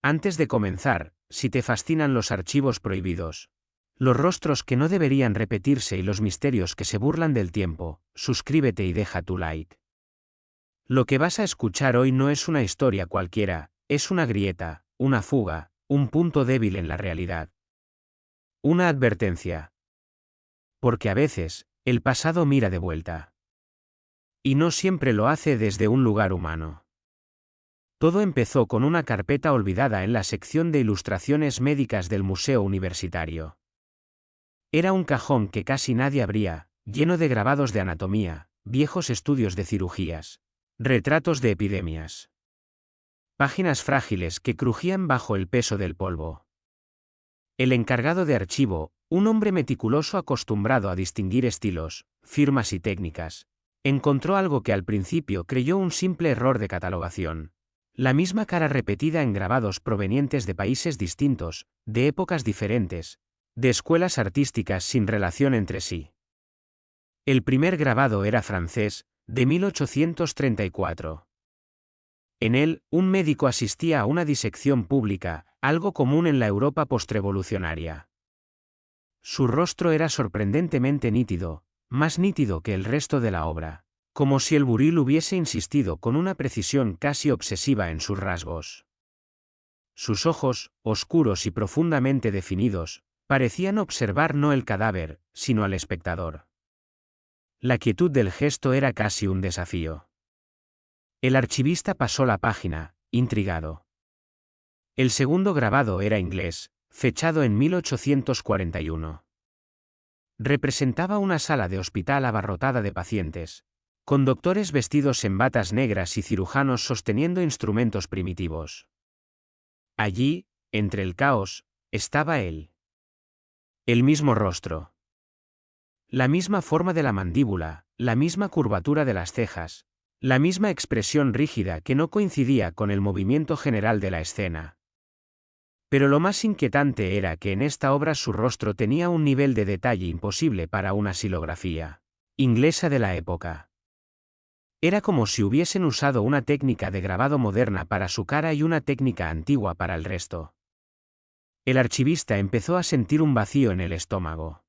Antes de comenzar, si te fascinan los archivos prohibidos, los rostros que no deberían repetirse y los misterios que se burlan del tiempo, suscríbete y deja tu like. Lo que vas a escuchar hoy no es una historia cualquiera, es una grieta, una fuga, un punto débil en la realidad. Una advertencia. Porque a veces, el pasado mira de vuelta. Y no siempre lo hace desde un lugar humano. Todo empezó con una carpeta olvidada en la sección de ilustraciones médicas del Museo Universitario. Era un cajón que casi nadie abría, lleno de grabados de anatomía, viejos estudios de cirugías, retratos de epidemias. Páginas frágiles que crujían bajo el peso del polvo. El encargado de archivo, un hombre meticuloso acostumbrado a distinguir estilos, firmas y técnicas, encontró algo que al principio creyó un simple error de catalogación. La misma cara repetida en grabados provenientes de países distintos, de épocas diferentes, de escuelas artísticas sin relación entre sí. El primer grabado era francés, de 1834. En él, un médico asistía a una disección pública, algo común en la Europa postrevolucionaria. Su rostro era sorprendentemente nítido, más nítido que el resto de la obra, como si el buril hubiese insistido con una precisión casi obsesiva en sus rasgos. Sus ojos, oscuros y profundamente definidos, parecían observar no el cadáver, sino al espectador. La quietud del gesto era casi un desafío. El archivista pasó la página, intrigado. El segundo grabado era inglés, fechado en 1841. Representaba una sala de hospital abarrotada de pacientes, con doctores vestidos en batas negras y cirujanos sosteniendo instrumentos primitivos. Allí, entre el caos, estaba él. El mismo rostro. La misma forma de la mandíbula, la misma curvatura de las cejas, la misma expresión rígida que no coincidía con el movimiento general de la escena. Pero lo más inquietante era que en esta obra su rostro tenía un nivel de detalle imposible para una xilografía inglesa de la época. Era como si hubiesen usado una técnica de grabado moderna para su cara y una técnica antigua para el resto. El archivista empezó a sentir un vacío en el estómago.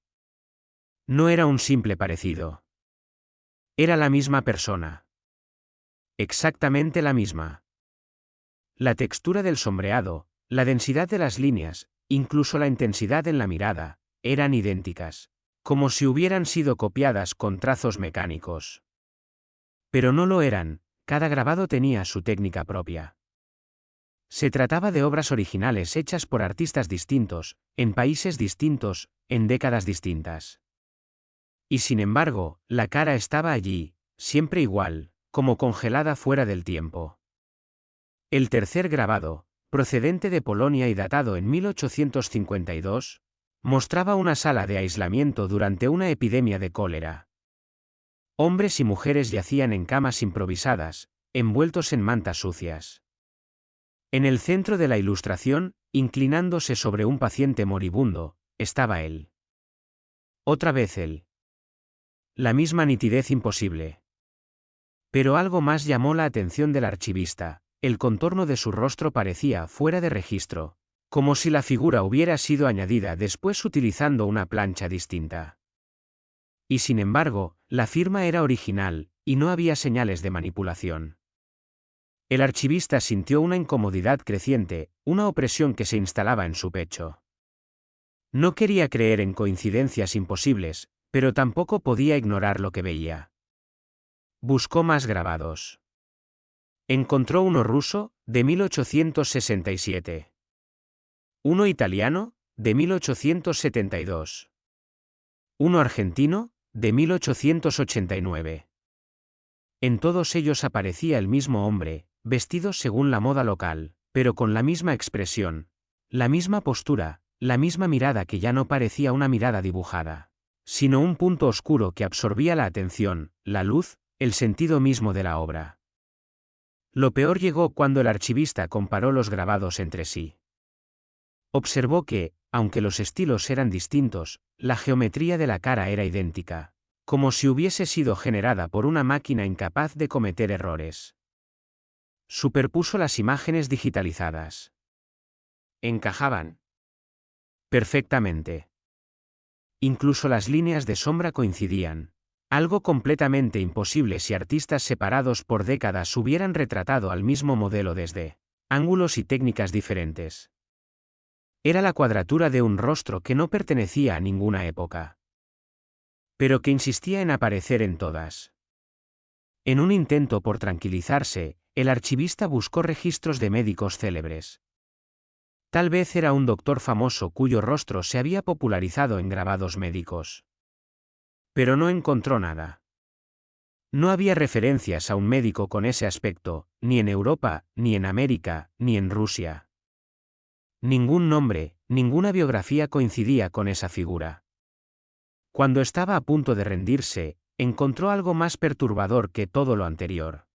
No era un simple parecido. Era la misma persona. Exactamente la misma. La textura del sombreado, la densidad de las líneas, incluso la intensidad en la mirada, eran idénticas, como si hubieran sido copiadas con trazos mecánicos. Pero no lo eran, cada grabado tenía su técnica propia. Se trataba de obras originales hechas por artistas distintos, en países distintos, en décadas distintas. Y sin embargo, la cara estaba allí, siempre igual, como congelada fuera del tiempo. El tercer grabado, procedente de Polonia y datado en 1852, mostraba una sala de aislamiento durante una epidemia de cólera. Hombres y mujeres yacían en camas improvisadas, envueltos en mantas sucias. En el centro de la ilustración, inclinándose sobre un paciente moribundo, estaba él. Otra vez él. La misma nitidez imposible. Pero algo más llamó la atención del archivista. El contorno de su rostro parecía fuera de registro, como si la figura hubiera sido añadida después utilizando una plancha distinta. Y sin embargo, la firma era original, y no había señales de manipulación. El archivista sintió una incomodidad creciente, una opresión que se instalaba en su pecho. No quería creer en coincidencias imposibles, pero tampoco podía ignorar lo que veía. Buscó más grabados. Encontró uno ruso, de 1867. Uno italiano, de 1872. Uno argentino, de 1889. En todos ellos aparecía el mismo hombre, vestido según la moda local, pero con la misma expresión, la misma postura, la misma mirada que ya no parecía una mirada dibujada, sino un punto oscuro que absorbía la atención, la luz, el sentido mismo de la obra. Lo peor llegó cuando el archivista comparó los grabados entre sí. Observó que, aunque los estilos eran distintos, la geometría de la cara era idéntica, como si hubiese sido generada por una máquina incapaz de cometer errores. Superpuso las imágenes digitalizadas. Encajaban perfectamente. Incluso las líneas de sombra coincidían. Algo completamente imposible si artistas separados por décadas hubieran retratado al mismo modelo desde ángulos y técnicas diferentes. Era la cuadratura de un rostro que no pertenecía a ninguna época, pero que insistía en aparecer en todas. En un intento por tranquilizarse, el archivista buscó registros de médicos célebres. Tal vez era un doctor famoso cuyo rostro se había popularizado en grabados médicos. Pero no encontró nada. No había referencias a un médico con ese aspecto, ni en Europa, ni en América, ni en Rusia. Ningún nombre, ninguna biografía coincidía con esa figura. Cuando estaba a punto de rendirse, encontró algo más perturbador que todo lo anterior.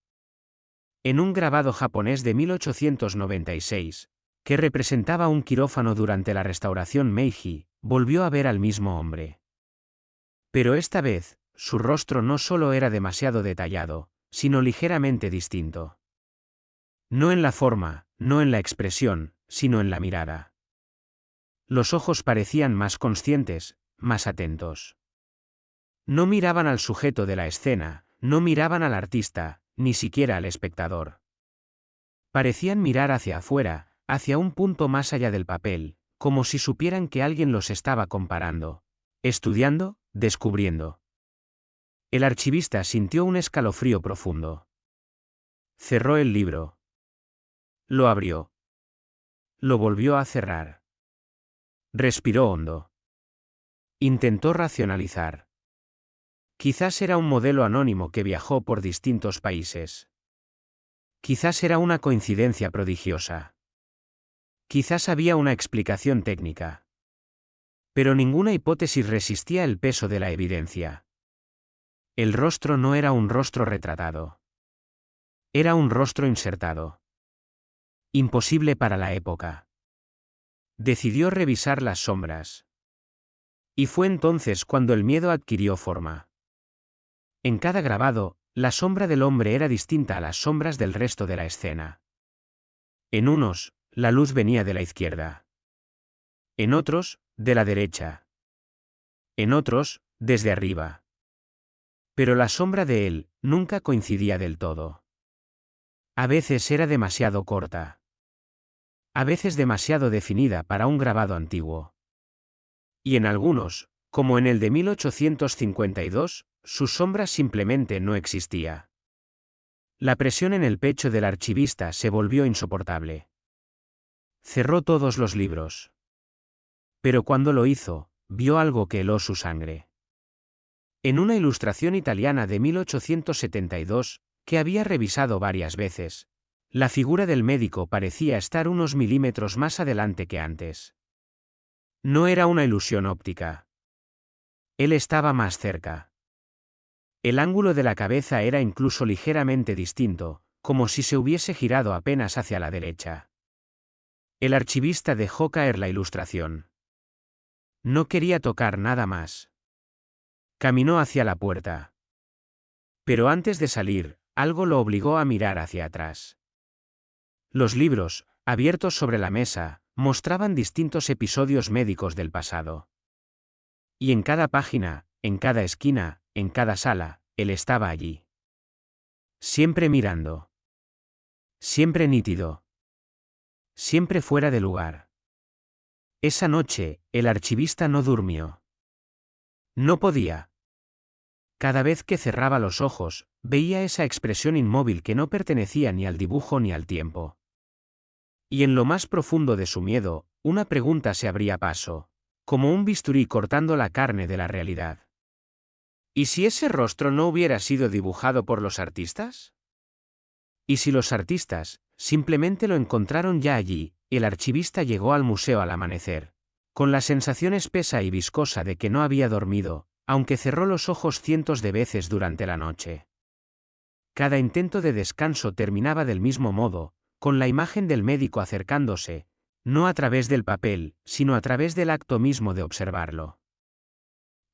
En un grabado japonés de 1896, que representaba un quirófano durante la restauración Meiji, volvió a ver al mismo hombre. Pero esta vez, su rostro no solo era demasiado detallado, sino ligeramente distinto. No en la forma, no en la expresión, sino en la mirada. Los ojos parecían más conscientes, más atentos. No miraban al sujeto de la escena, no miraban al artista, ni siquiera al espectador. Parecían mirar hacia afuera, hacia un punto más allá del papel, como si supieran que alguien los estaba comparando, estudiando, descubriendo. El archivista sintió un escalofrío profundo. Cerró el libro. Lo abrió. Lo volvió a cerrar. Respiró hondo. Intentó racionalizar. Quizás era un modelo anónimo que viajó por distintos países. Quizás era una coincidencia prodigiosa. Quizás había una explicación técnica. Pero ninguna hipótesis resistía el peso de la evidencia. El rostro no era un rostro retratado. Era un rostro insertado. Imposible para la época. Decidió revisar las sombras. Y fue entonces cuando el miedo adquirió forma. En cada grabado, la sombra del hombre era distinta a las sombras del resto de la escena. En unos, la luz venía de la izquierda. En otros, de la derecha. En otros, desde arriba. Pero la sombra de él nunca coincidía del todo. A veces era demasiado corta. A veces demasiado definida para un grabado antiguo. Y en algunos, como en el de 1852, su sombra simplemente no existía. La presión en el pecho del archivista se volvió insoportable. Cerró todos los libros. Pero cuando lo hizo, vio algo que heló su sangre. En una ilustración italiana de 1872, que había revisado varias veces, la figura del médico parecía estar unos milímetros más adelante que antes. No era una ilusión óptica. Él estaba más cerca. El ángulo de la cabeza era incluso ligeramente distinto, como si se hubiese girado apenas hacia la derecha. El archivista dejó caer la ilustración. No quería tocar nada más. Caminó hacia la puerta. Pero antes de salir, algo lo obligó a mirar hacia atrás. Los libros, abiertos sobre la mesa, mostraban distintos episodios médicos del pasado. Y en cada página, en cada esquina, en cada sala, él estaba allí. Siempre mirando. Siempre nítido. Siempre fuera de lugar. Esa noche, el archivista no durmió. No podía. Cada vez que cerraba los ojos, veía esa expresión inmóvil que no pertenecía ni al dibujo ni al tiempo. Y en lo más profundo de su miedo, una pregunta se abría paso, como un bisturí cortando la carne de la realidad. ¿Y si ese rostro no hubiera sido dibujado por los artistas? ¿Y si los artistas simplemente lo encontraron ya allí? El archivista llegó al museo al amanecer, con la sensación espesa y viscosa de que no había dormido, aunque cerró los ojos cientos de veces durante la noche. Cada intento de descanso terminaba del mismo modo, con la imagen del médico acercándose, no a través del papel, sino a través del acto mismo de observarlo.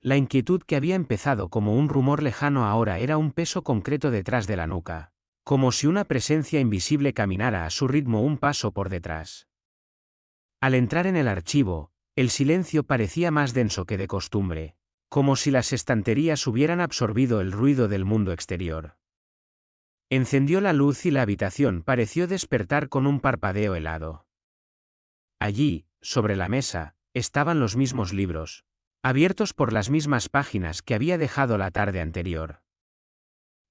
La inquietud que había empezado como un rumor lejano ahora era un peso concreto detrás de la nuca, como si una presencia invisible caminara a su ritmo un paso por detrás. Al entrar en el archivo, el silencio parecía más denso que de costumbre, como si las estanterías hubieran absorbido el ruido del mundo exterior. Encendió la luz y la habitación pareció despertar con un parpadeo helado. Allí, sobre la mesa, estaban los mismos libros, abiertos por las mismas páginas que había dejado la tarde anterior.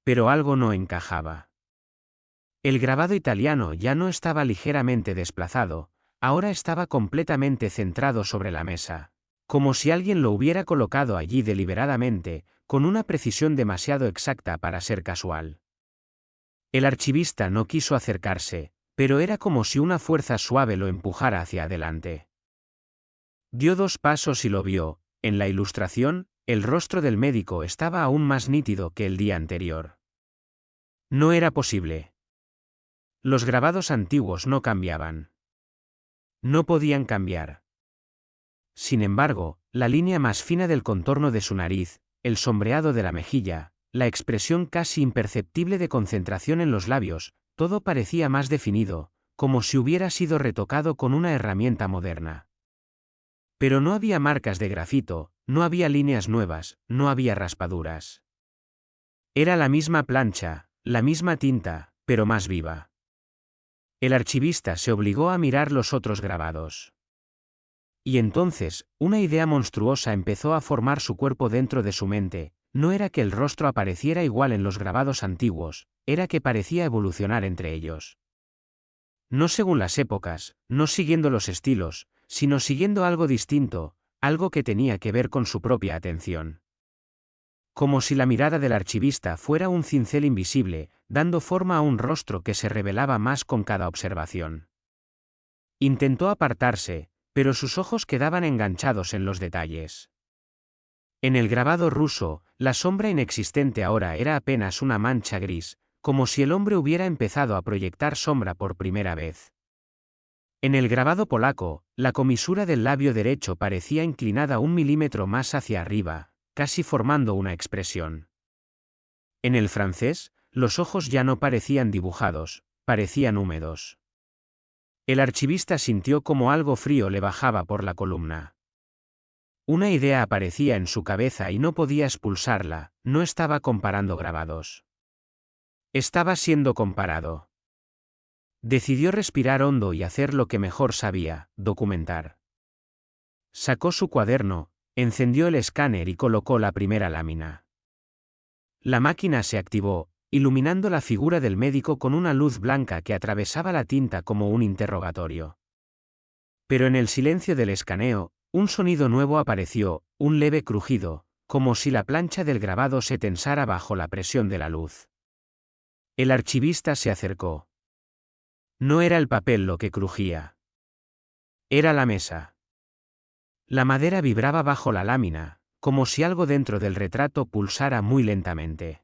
Pero algo no encajaba. El grabado italiano ya no estaba ligeramente desplazado, ahora estaba completamente centrado sobre la mesa, como si alguien lo hubiera colocado allí deliberadamente, con una precisión demasiado exacta para ser casual. El archivista no quiso acercarse, pero era como si una fuerza suave lo empujara hacia adelante. Dio 2 pasos y lo vio. En la ilustración, el rostro del médico estaba aún más nítido que el día anterior. No era posible. Los grabados antiguos no cambiaban. No podían cambiar. Sin embargo, la línea más fina del contorno de su nariz, el sombreado de la mejilla, la expresión casi imperceptible de concentración en los labios, todo parecía más definido, como si hubiera sido retocado con una herramienta moderna. Pero no había marcas de grafito, no había líneas nuevas, no había raspaduras. Era la misma plancha, la misma tinta, pero más viva. El archivista se obligó a mirar los otros grabados. Y entonces, una idea monstruosa empezó a formar su cuerpo dentro de su mente. No era que el rostro apareciera igual en los grabados antiguos, era que parecía evolucionar entre ellos. No según las épocas, no siguiendo los estilos, sino siguiendo algo distinto, algo que tenía que ver con su propia atención. Como si la mirada del archivista fuera un cincel invisible, dando forma a un rostro que se revelaba más con cada observación. Intentó apartarse, pero sus ojos quedaban enganchados en los detalles. En el grabado ruso, la sombra inexistente ahora era apenas una mancha gris, como si el hombre hubiera empezado a proyectar sombra por primera vez. En el grabado polaco, la comisura del labio derecho parecía inclinada 1 milímetro más hacia arriba, casi formando una expresión. En el francés, los ojos ya no parecían dibujados, parecían húmedos. El archivista sintió como algo frío le bajaba por la columna. Una idea aparecía en su cabeza y no podía expulsarla, no estaba comparando grabados. Estaba siendo comparado. Decidió respirar hondo y hacer lo que mejor sabía, documentar. Sacó su cuaderno, encendió el escáner y colocó la primera lámina. La máquina se activó, iluminando la figura del médico con una luz blanca que atravesaba la tinta como un interrogatorio. Pero en el silencio del escaneo, un sonido nuevo apareció, un leve crujido, como si la plancha del grabado se tensara bajo la presión de la luz. El archivista se acercó. No era el papel lo que crujía. Era la mesa. La madera vibraba bajo la lámina, como si algo dentro del retrato pulsara muy lentamente.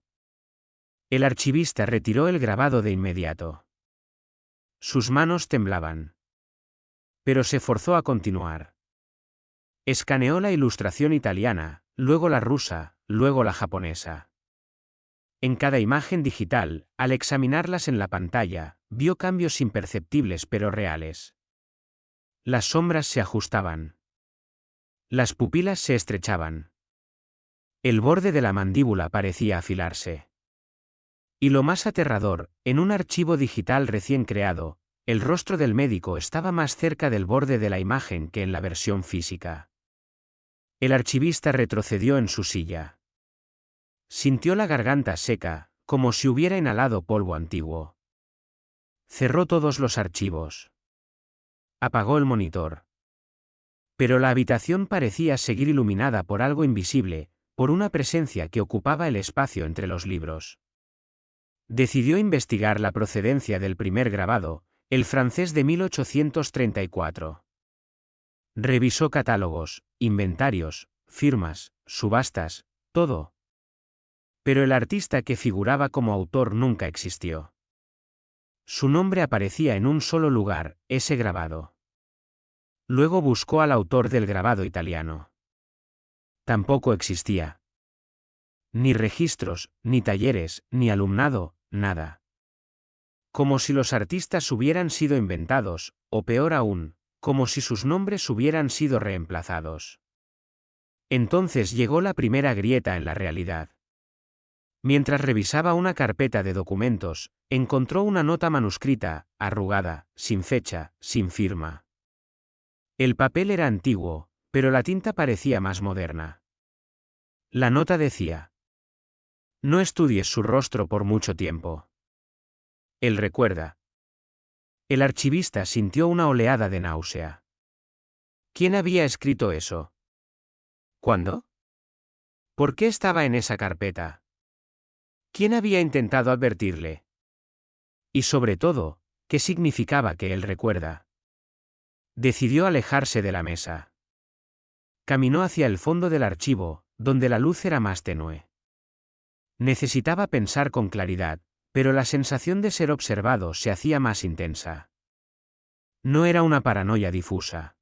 El archivista retiró el grabado de inmediato. Sus manos temblaban. Pero se forzó a continuar. Escaneó la ilustración italiana, luego la rusa, luego la japonesa. En cada imagen digital, al examinarlas en la pantalla, vio cambios imperceptibles pero reales. Las sombras se ajustaban. Las pupilas se estrechaban. El borde de la mandíbula parecía afilarse. Y lo más aterrador, en un archivo digital recién creado, el rostro del médico estaba más cerca del borde de la imagen que en la versión física. El archivista retrocedió en su silla. Sintió la garganta seca, como si hubiera inhalado polvo antiguo. Cerró todos los archivos. Apagó el monitor. Pero la habitación parecía seguir iluminada por algo invisible, por una presencia que ocupaba el espacio entre los libros. Decidió investigar la procedencia del primer grabado, el francés de 1834. Revisó catálogos, inventarios, firmas, subastas, todo. Pero el artista que figuraba como autor nunca existió. Su nombre aparecía en un solo lugar, ese grabado. Luego buscó al autor del grabado italiano. Tampoco existía. Ni registros, ni talleres, ni alumnado, nada. Como si los artistas hubieran sido inventados, o peor aún, como si sus nombres hubieran sido reemplazados. Entonces llegó la primera grieta en la realidad. Mientras revisaba una carpeta de documentos, encontró una nota manuscrita, arrugada, sin fecha, sin firma. El papel era antiguo, pero la tinta parecía más moderna. La nota decía: no estudies su rostro por mucho tiempo. Él recuerda. El archivista sintió una oleada de náusea. ¿Quién había escrito eso? ¿Cuándo? ¿Por qué estaba en esa carpeta? ¿Quién había intentado advertirle? Y sobre todo, ¿qué significaba que él recuerda? Decidió alejarse de la mesa. Caminó hacia el fondo del archivo, donde la luz era más tenue. Necesitaba pensar con claridad, pero la sensación de ser observado se hacía más intensa. No era una paranoia difusa.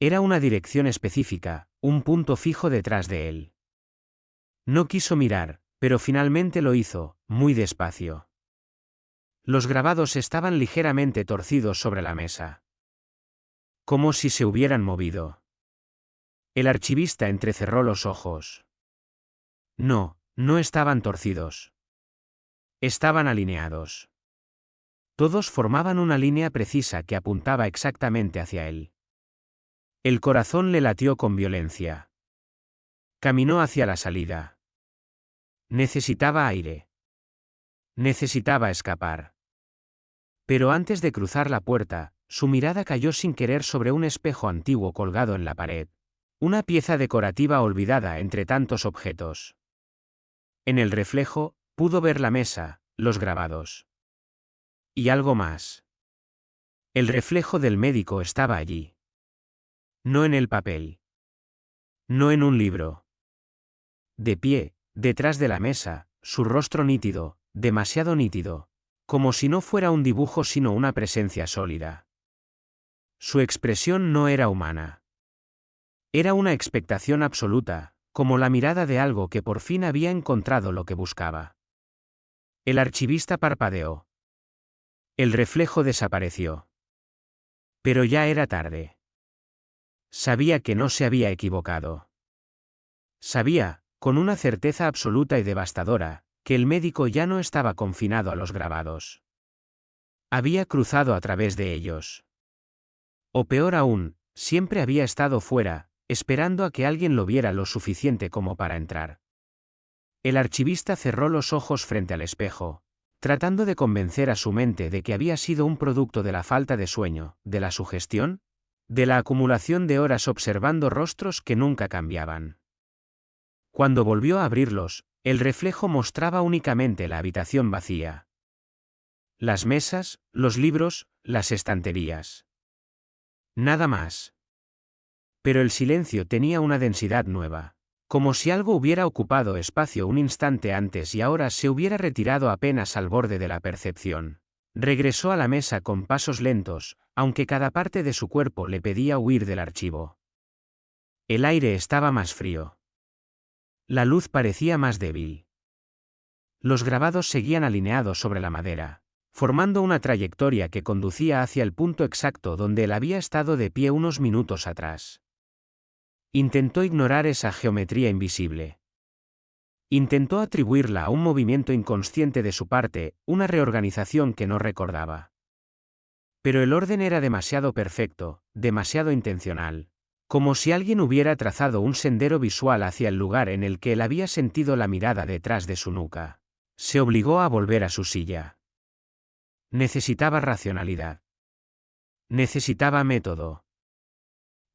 Era una dirección específica, un punto fijo detrás de él. No quiso mirar, pero finalmente lo hizo, muy despacio. Los grabados estaban ligeramente torcidos sobre la mesa. Como si se hubieran movido. El archivista entrecerró los ojos. No, no estaban torcidos. Estaban alineados. Todos formaban una línea precisa que apuntaba exactamente hacia él. El corazón le latió con violencia. Caminó hacia la salida. Necesitaba aire. Necesitaba escapar. Pero antes de cruzar la puerta, su mirada cayó sin querer sobre un espejo antiguo colgado en la pared. Una pieza decorativa olvidada entre tantos objetos. En el reflejo, pudo ver la mesa, los grabados. Y algo más. El reflejo del médico estaba allí. No en el papel. No en un libro. De pie, detrás de la mesa, su rostro nítido, demasiado nítido, como si no fuera un dibujo sino una presencia sólida. Su expresión no era humana. Era una expectación absoluta, como la mirada de algo que por fin había encontrado lo que buscaba. El archivista parpadeó. El reflejo desapareció. Pero ya era tarde. Sabía que no se había equivocado. Sabía, con una certeza absoluta y devastadora, que el médico ya no estaba confinado a los grabados. Había cruzado a través de ellos. O peor aún, siempre había estado fuera, esperando a que alguien lo viera lo suficiente como para entrar. El archivista cerró los ojos frente al espejo, tratando de convencer a su mente de que había sido un producto de la falta de sueño, de la sugestión, de la acumulación de horas observando rostros que nunca cambiaban. Cuando volvió a abrirlos, el reflejo mostraba únicamente la habitación vacía. Las mesas, los libros, las estanterías. Nada más. Pero el silencio tenía una densidad nueva, como si algo hubiera ocupado espacio un instante antes y ahora se hubiera retirado apenas al borde de la percepción. Regresó a la mesa con pasos lentos, aunque cada parte de su cuerpo le pedía huir del archivo. El aire estaba más frío. La luz parecía más débil. Los grabados seguían alineados sobre la madera, formando una trayectoria que conducía hacia el punto exacto donde él había estado de pie unos minutos atrás. Intentó ignorar esa geometría invisible. Intentó atribuirla a un movimiento inconsciente de su parte, una reorganización que no recordaba. Pero el orden era demasiado perfecto, demasiado intencional, como si alguien hubiera trazado un sendero visual hacia el lugar en el que él había sentido la mirada detrás de su nuca. Se obligó a volver a su silla. Necesitaba racionalidad. Necesitaba método.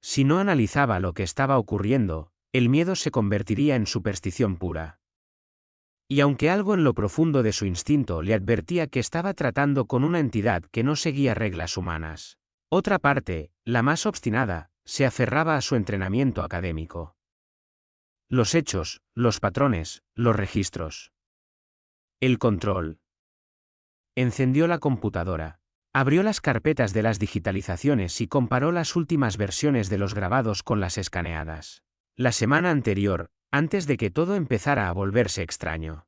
Si no analizaba lo que estaba ocurriendo, el miedo se convertiría en superstición pura. Y aunque algo en lo profundo de su instinto le advertía que estaba tratando con una entidad que no seguía reglas humanas, otra parte, la más obstinada, se aferraba a su entrenamiento académico. Los hechos, los patrones, los registros. El control. Encendió la computadora. Abrió las carpetas de las digitalizaciones y comparó las últimas versiones de los grabados con las escaneadas. La semana anterior, antes de que todo empezara a volverse extraño.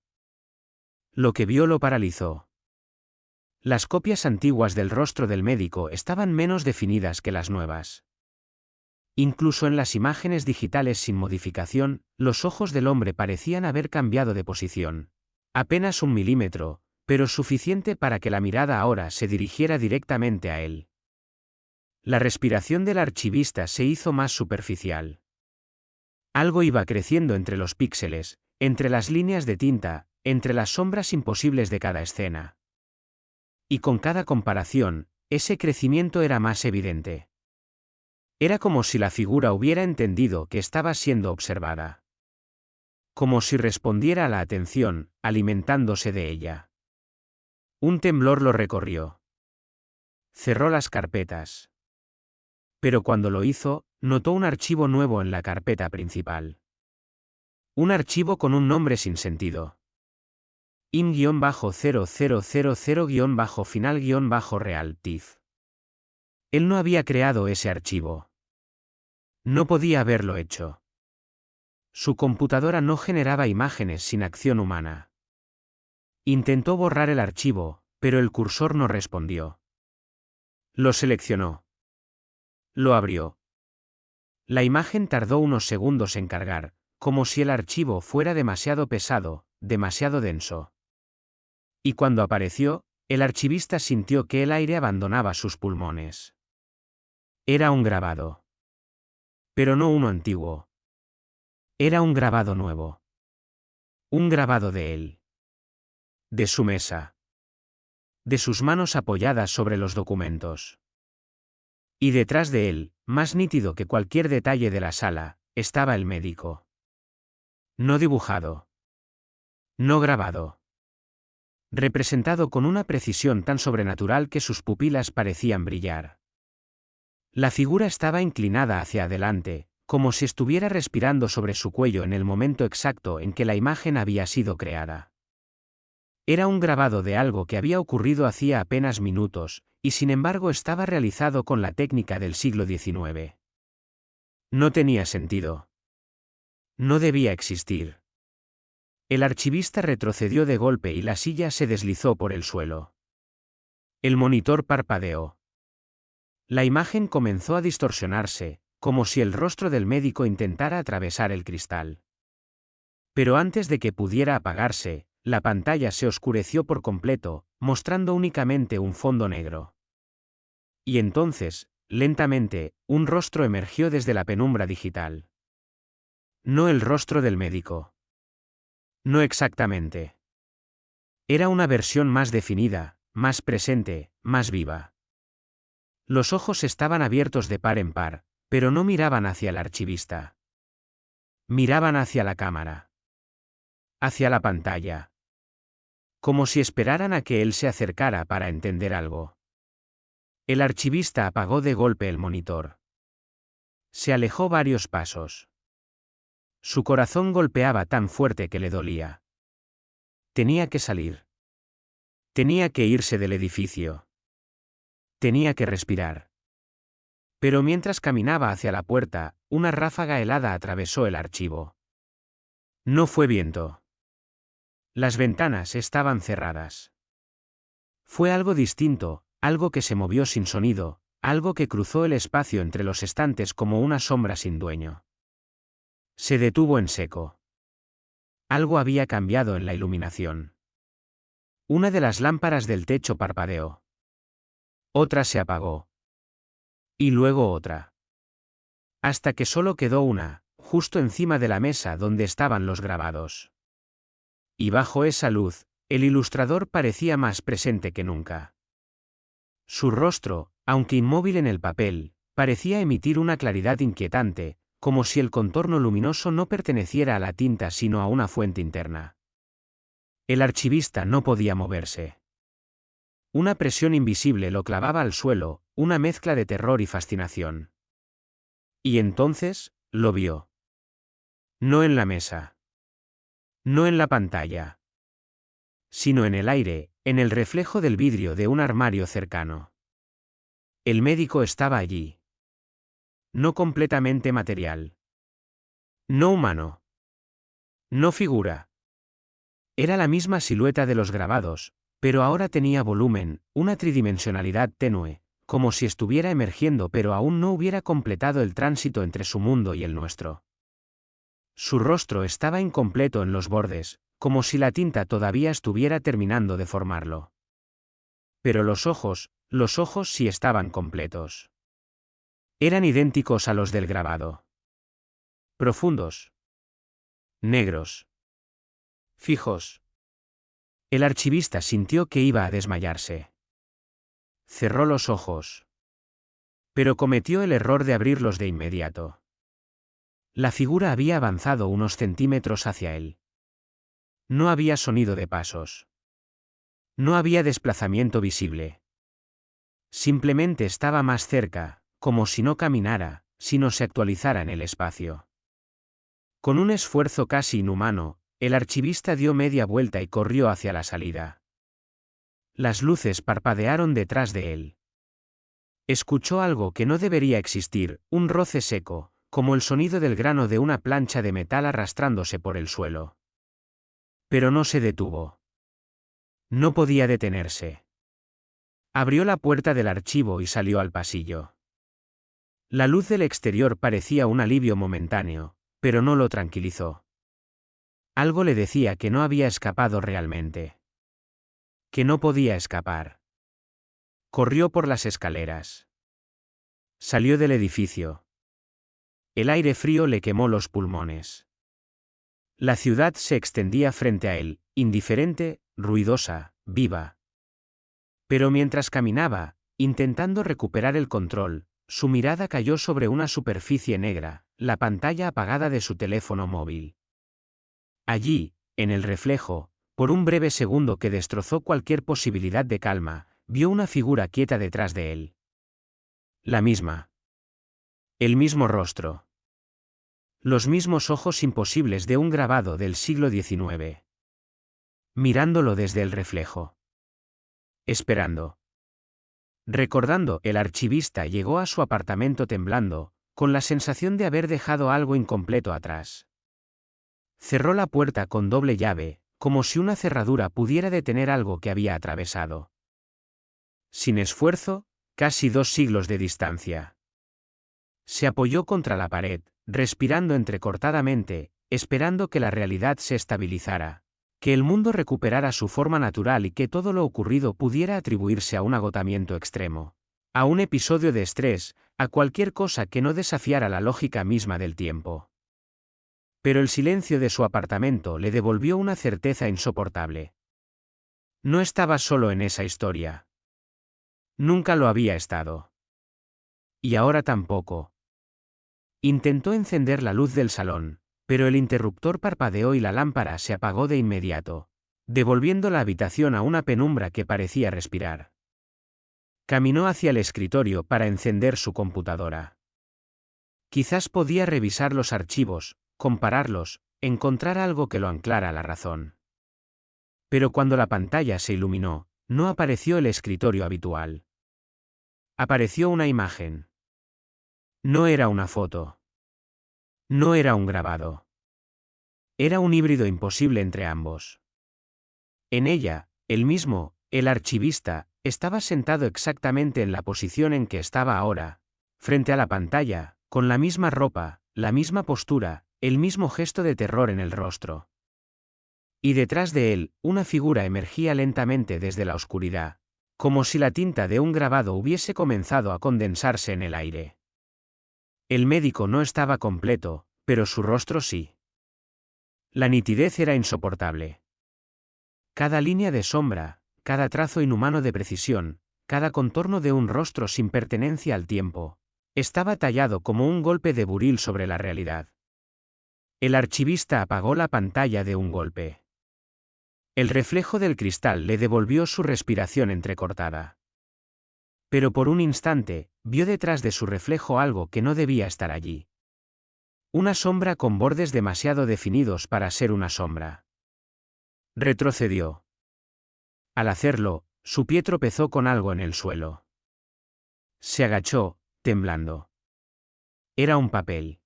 Lo que vio lo paralizó. Las copias antiguas del rostro del médico estaban menos definidas que las nuevas. Incluso en las imágenes digitales sin modificación, los ojos del hombre parecían haber cambiado de posición. Apenas 1 milímetro, pero suficiente para que la mirada ahora se dirigiera directamente a él. La respiración del archivista se hizo más superficial. Algo iba creciendo entre los píxeles, entre las líneas de tinta, entre las sombras imposibles de cada escena. Y con cada comparación, ese crecimiento era más evidente. Era como si la figura hubiera entendido que estaba siendo observada. Como si respondiera a la atención, alimentándose de ella. Un temblor lo recorrió. Cerró las carpetas. Pero cuando lo hizo, notó un archivo nuevo en la carpeta principal. Un archivo con un nombre sin sentido. im-0000-final-real TIFF. Él no había creado ese archivo. No podía haberlo hecho. Su computadora no generaba imágenes sin acción humana. Intentó borrar el archivo, pero el cursor no respondió. Lo seleccionó. Lo abrió. La imagen tardó unos segundos en cargar, como si el archivo fuera demasiado pesado, demasiado denso. Y cuando apareció, el archivista sintió que el aire abandonaba sus pulmones. Era un grabado. Pero no uno antiguo. Era un grabado nuevo. Un grabado de él. De su mesa. De sus manos apoyadas sobre los documentos. Y detrás de él, más nítido que cualquier detalle de la sala, estaba el médico. No dibujado. No grabado. Representado con una precisión tan sobrenatural que sus pupilas parecían brillar. La figura estaba inclinada hacia adelante, como si estuviera respirando sobre su cuello en el momento exacto en que la imagen había sido creada. Era un grabado de algo que había ocurrido hacía apenas minutos, y sin embargo estaba realizado con la técnica del siglo XIX. No tenía sentido. No debía existir. El archivista retrocedió de golpe y la silla se deslizó por el suelo. El monitor parpadeó. La imagen comenzó a distorsionarse, como si el rostro del médico intentara atravesar el cristal. Pero antes de que pudiera apagarse, la pantalla se oscureció por completo, mostrando únicamente un fondo negro. Y entonces, lentamente, un rostro emergió desde la penumbra digital. No el rostro del médico. No exactamente. Era una versión más definida, más presente, más viva. Los ojos estaban abiertos de par en par, pero no miraban hacia el archivista. Miraban hacia la cámara. Hacia la pantalla. Como si esperaran a que él se acercara para entender algo. El archivista apagó de golpe el monitor. Se alejó varios pasos. Su corazón golpeaba tan fuerte que le dolía. Tenía que salir. Tenía que irse del edificio. Tenía que respirar. Pero mientras caminaba hacia la puerta, una ráfaga helada atravesó el archivo. No fue viento. Las ventanas estaban cerradas. Fue algo distinto, algo que se movió sin sonido, algo que cruzó el espacio entre los estantes como una sombra sin dueño. Se detuvo en seco. Algo había cambiado en la iluminación. Una de las lámparas del techo parpadeó. Otra se apagó. Y luego otra. Hasta que solo quedó una, justo encima de la mesa donde estaban los grabados. Y bajo esa luz, el ilustrador parecía más presente que nunca. Su rostro, aunque inmóvil en el papel, parecía emitir una claridad inquietante, como si el contorno luminoso no perteneciera a la tinta sino a una fuente interna. El archivista no podía moverse. Una presión invisible lo clavaba al suelo, una mezcla de terror y fascinación. Y entonces, lo vio. No en la mesa. No en la pantalla. Sino en el aire, en el reflejo del vidrio de un armario cercano. El médico estaba allí. No completamente material. No humano. No figura. Era la misma silueta de los grabados, Pero ahora tenía volumen, una tridimensionalidad tenue, como si estuviera emergiendo pero aún no hubiera completado el tránsito entre su mundo y el nuestro. Su rostro estaba incompleto en los bordes, como si la tinta todavía estuviera terminando de formarlo. Pero los ojos sí estaban completos. Eran idénticos a los del grabado. Profundos. Negros. Fijos. El archivista sintió que iba a desmayarse. Cerró los ojos. Pero cometió el error de abrirlos de inmediato. La figura había avanzado unos centímetros hacia él. No había sonido de pasos. No había desplazamiento visible. Simplemente estaba más cerca, como si no caminara, sino se actualizara en el espacio. Con un esfuerzo casi inhumano, el archivista dio media vuelta y corrió hacia la salida. Las luces parpadearon detrás de él. Escuchó algo que no debería existir, un roce seco, como el sonido del grano de una plancha de metal arrastrándose por el suelo. Pero no se detuvo. No podía detenerse. Abrió la puerta del archivo y salió al pasillo. La luz del exterior parecía un alivio momentáneo, pero no lo tranquilizó. Algo le decía que no había escapado realmente. Que no podía escapar. Corrió por las escaleras. Salió del edificio. El aire frío le quemó los pulmones. La ciudad se extendía frente a él, indiferente, ruidosa, viva. Pero mientras caminaba, intentando recuperar el control, su mirada cayó sobre una superficie negra, la pantalla apagada de su teléfono móvil. Allí, en el reflejo, por un breve segundo que destrozó cualquier posibilidad de calma, vio una figura quieta detrás de él. La misma. El mismo rostro. Los mismos ojos imposibles de un grabado del siglo XIX. Mirándolo desde el reflejo. Esperando. Recordando, el archivista llegó a su apartamento temblando, con la sensación de haber dejado algo incompleto atrás. Cerró la puerta con doble llave, como si una cerradura pudiera detener algo que había atravesado. Sin esfuerzo, casi 2 siglos de distancia. Se apoyó contra la pared, respirando entrecortadamente, esperando que la realidad se estabilizara, que el mundo recuperara su forma natural y que todo lo ocurrido pudiera atribuirse a un agotamiento extremo, a un episodio de estrés, a cualquier cosa que no desafiara la lógica misma del tiempo. Pero el silencio de su apartamento le devolvió una certeza insoportable. No estaba solo en esa historia. Nunca lo había estado. Y ahora tampoco. Intentó encender la luz del salón, pero el interruptor parpadeó y la lámpara se apagó de inmediato, devolviendo la habitación a una penumbra que parecía respirar. Caminó hacia el escritorio para encender su computadora. Quizás podía revisar los archivos, compararlos, encontrar algo que lo anclara a la razón. Pero cuando la pantalla se iluminó, no apareció el escritorio habitual. Apareció una imagen. No era una foto. No era un grabado. Era un híbrido imposible entre ambos. En ella, el archivista, estaba sentado exactamente en la posición en que estaba ahora, frente a la pantalla, con la misma ropa, la misma postura, el mismo gesto de terror en el rostro. Y detrás de él, una figura emergía lentamente desde la oscuridad, como si la tinta de un grabado hubiese comenzado a condensarse en el aire. El médico no estaba completo, pero su rostro sí. La nitidez era insoportable. Cada línea de sombra, cada trazo inhumano de precisión, cada contorno de un rostro sin pertenencia al tiempo, estaba tallado como un golpe de buril sobre la realidad. El archivista apagó la pantalla de un golpe. El reflejo del cristal le devolvió su respiración entrecortada. Pero por un instante, vio detrás de su reflejo algo que no debía estar allí. Una sombra con bordes demasiado definidos para ser una sombra. Retrocedió. Al hacerlo, su pie tropezó con algo en el suelo. Se agachó, temblando. Era un papel.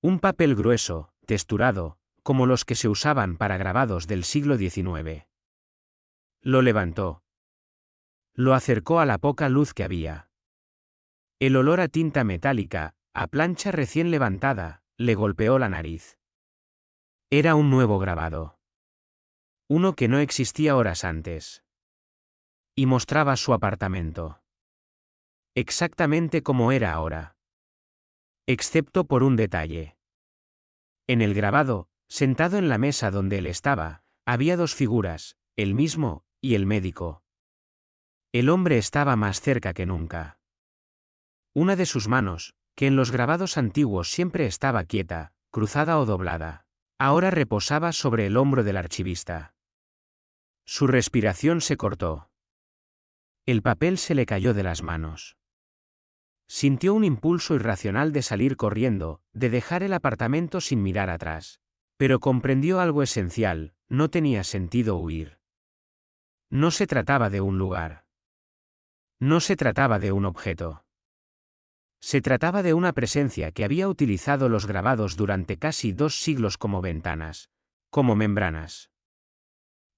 Un papel grueso, texturado, como los que se usaban para grabados del siglo XIX. Lo levantó. Lo acercó a la poca luz que había. El olor a tinta metálica, a plancha recién levantada, le golpeó la nariz. Era un nuevo grabado. Uno que no existía horas antes. Y mostraba su apartamento. Exactamente como era ahora. Excepto por un detalle. En el grabado, sentado en la mesa donde él estaba, había dos figuras, él mismo y el médico. El hombre estaba más cerca que nunca. Una de sus manos, que en los grabados antiguos siempre estaba quieta, cruzada o doblada, ahora reposaba sobre el hombro del archivista. Su respiración se cortó. El papel se le cayó de las manos. Sintió un impulso irracional de salir corriendo, de dejar el apartamento sin mirar atrás. Pero comprendió algo esencial: no tenía sentido huir. No se trataba de un lugar. No se trataba de un objeto. Se trataba de una presencia que había utilizado los grabados durante casi 2 siglos como ventanas, como membranas.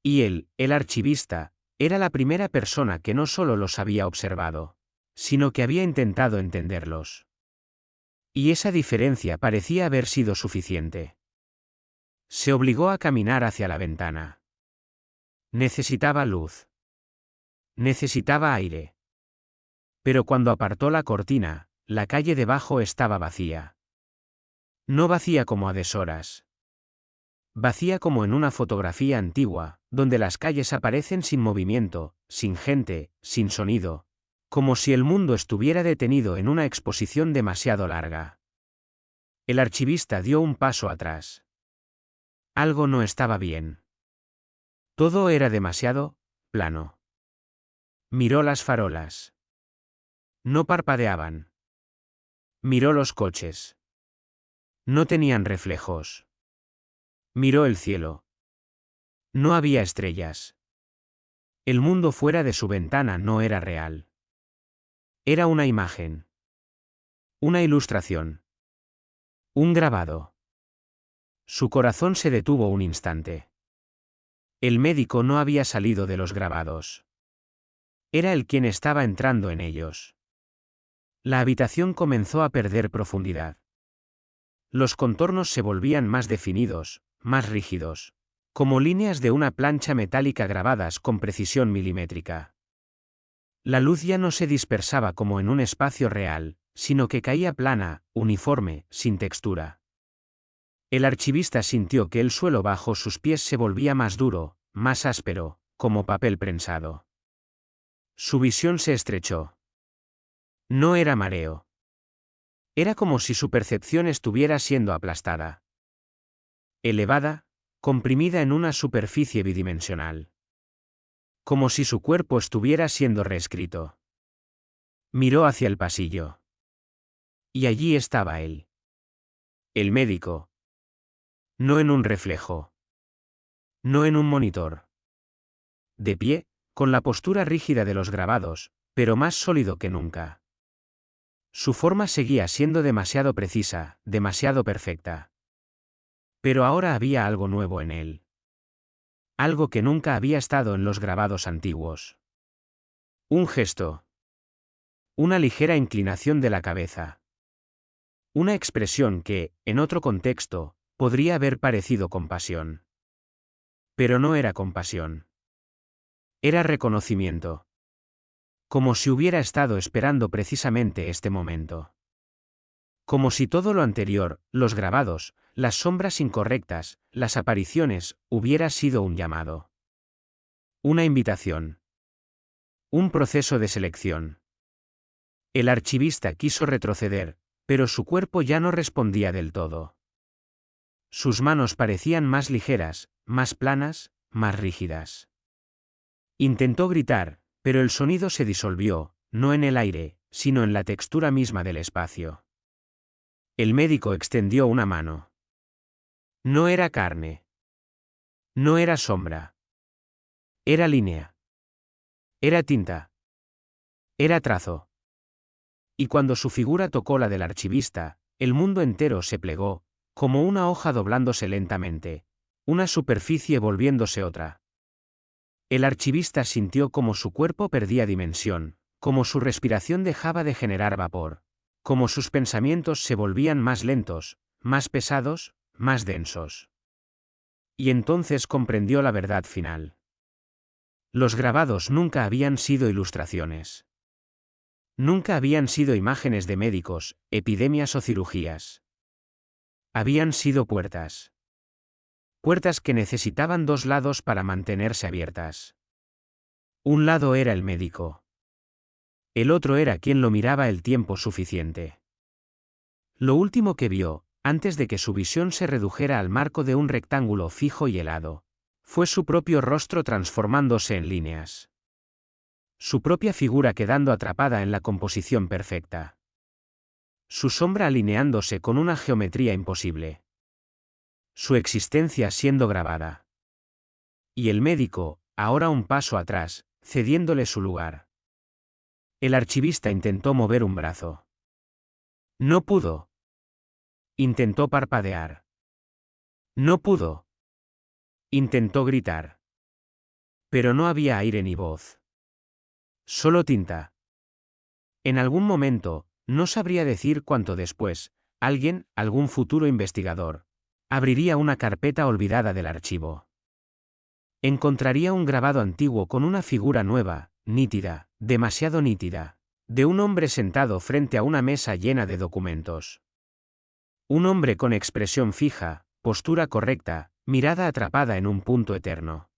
Y él, el archivista, era la primera persona que no solo los había observado, sino que había intentado entenderlos. Y esa diferencia parecía haber sido suficiente. Se obligó a caminar hacia la ventana. Necesitaba luz. Necesitaba aire. Pero cuando apartó la cortina, la calle debajo estaba vacía. No vacía como a deshoras. Vacía como en una fotografía antigua, donde las calles aparecen sin movimiento, sin gente, sin sonido, como si el mundo estuviera detenido en una exposición demasiado larga. El archivista dio un paso atrás. Algo no estaba bien. Todo era demasiado plano. Miró las farolas. No parpadeaban. Miró los coches. No tenían reflejos. Miró el cielo. No había estrellas. El mundo fuera de su ventana no era real. Era una imagen. Una ilustración. Un grabado. Su corazón se detuvo un instante. El médico no había salido de los grabados. Era él quien estaba entrando en ellos. La habitación comenzó a perder profundidad. Los contornos se volvían más definidos, más rígidos, como líneas de una plancha metálica grabadas con precisión milimétrica. La luz ya no se dispersaba como en un espacio real, sino que caía plana, uniforme, sin textura. El archivista sintió que el suelo bajo sus pies se volvía más duro, más áspero, como papel prensado. Su visión se estrechó. No era mareo. Era como si su percepción estuviera siendo aplastada. Elevada, comprimida en una superficie bidimensional. Como si su cuerpo estuviera siendo reescrito. Miró hacia el pasillo. Y allí estaba él. El médico. No en un reflejo. No en un monitor. De pie, con la postura rígida de los grabados, pero más sólido que nunca. Su forma seguía siendo demasiado precisa, demasiado perfecta. Pero ahora había algo nuevo en él. Algo que nunca había estado en los grabados antiguos. Un gesto. Una ligera inclinación de la cabeza. Una expresión que, en otro contexto, podría haber parecido compasión. Pero no era compasión. Era reconocimiento. Como si hubiera estado esperando precisamente este momento. Como si todo lo anterior, los grabados, las sombras incorrectas, las apariciones, hubiera sido un llamado. Una invitación. Un proceso de selección. El archivista quiso retroceder, pero su cuerpo ya no respondía del todo. Sus manos parecían más ligeras, más planas, más rígidas. Intentó gritar, pero el sonido se disolvió, no en el aire, sino en la textura misma del espacio. El médico extendió una mano. No era carne. No era sombra. Era línea. Era tinta. Era trazo. Y cuando su figura tocó la del archivista, el mundo entero se plegó, como una hoja doblándose lentamente, una superficie volviéndose otra. El archivista sintió como su cuerpo perdía dimensión, como su respiración dejaba de generar vapor, como sus pensamientos se volvían más lentos, más pesados, más densos. Y entonces comprendió la verdad final. Los grabados nunca habían sido ilustraciones. Nunca habían sido imágenes de médicos, epidemias o cirugías. Habían sido puertas. Puertas que necesitaban dos lados para mantenerse abiertas. Un lado era el médico. El otro era quien lo miraba el tiempo suficiente. Lo último que vio, antes de que su visión se redujera al marco de un rectángulo fijo y helado, fue su propio rostro transformándose en líneas. Su propia figura quedando atrapada en la composición perfecta. Su sombra alineándose con una geometría imposible. Su existencia siendo grabada. Y el médico, ahora un paso atrás, cediéndole su lugar. El archivista intentó mover un brazo. No pudo. Intentó parpadear. No pudo. Intentó gritar. Pero no había aire ni voz. Solo tinta. En algún momento, no sabría decir cuánto después, alguien, algún futuro investigador, abriría una carpeta olvidada del archivo. Encontraría un grabado antiguo con una figura nueva, nítida, demasiado nítida, de un hombre sentado frente a una mesa llena de documentos. Un hombre con expresión fija, postura correcta, mirada atrapada en un punto eterno.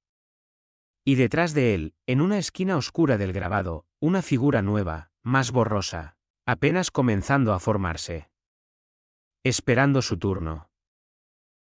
Y detrás de él, en una esquina oscura del grabado, una figura nueva, más borrosa, apenas comenzando a formarse. Esperando su turno.